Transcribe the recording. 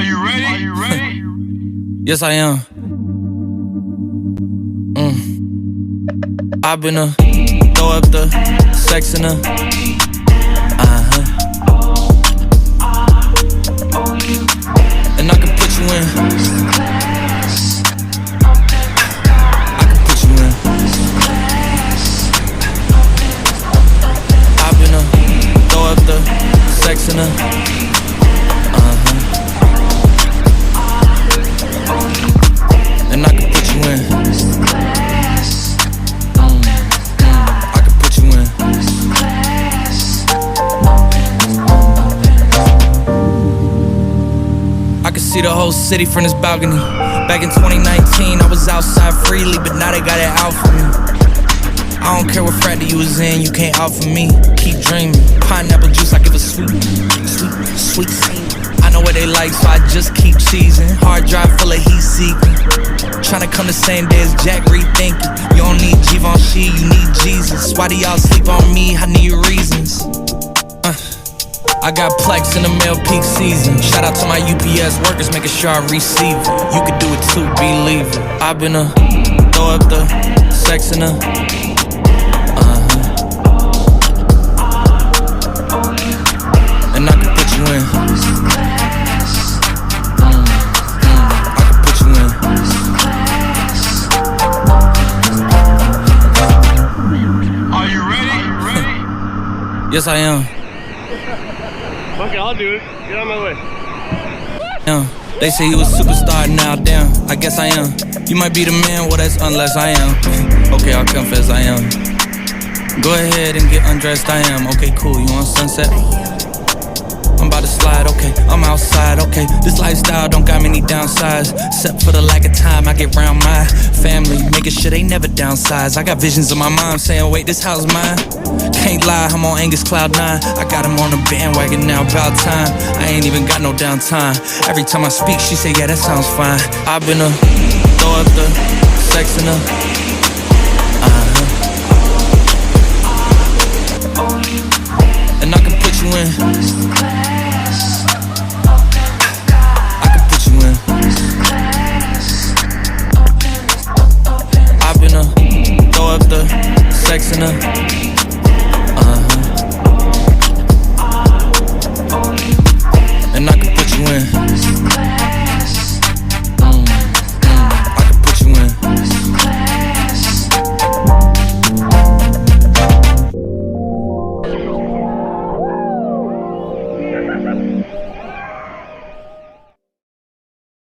you ready? Are you ready? Yes, I am. I've been throw up the sex in her. And I can put you in. I can put you in. I've been throw up the sex in her. And I can put you in. I can put you in. I can see the whole city from this balcony. Back in 2019, I was outside freely, but now they got it out for me. I don't care what frat you was in, you can't out for me. Keep dreaming. Pineapple juice, I give a sweet scene. I know what they like, so I just keep cheesing. Hard drive full of heat seeking. Tryna come the same day as Jack rethinking. You don't need Givenchy, you need Jesus. Why do y'all sleep on me? I need reasons. I got Plex in the mail peak season. Shout out to my UPS workers, making sure I receive it. You could do it too, believe it. I've been throw up the sex in her. And I can put you in. I can put you in. Are you ready? Yes, I am. Okay, I'll do it. Get out of my way. Yeah. They say he was a superstar, now damn, I guess I am. You might be the man, well that's unless I am. Okay, I'll confess I am. Go ahead and get undressed, I am. Okay, cool, you want sunset? I'm about to slide, okay, I'm outside, okay. This lifestyle don't got many downsides, except for the lack of time I get around my family, making sure they never downsize. I got visions of my mom saying, wait, this house mine. Can't lie, I'm on Angus Cloud 9. I got him on the bandwagon now, about time. I ain't even got no downtime. Every time I speak, she say, yeah, that sounds fine. I've been throw up the sex in her. And I can put you in.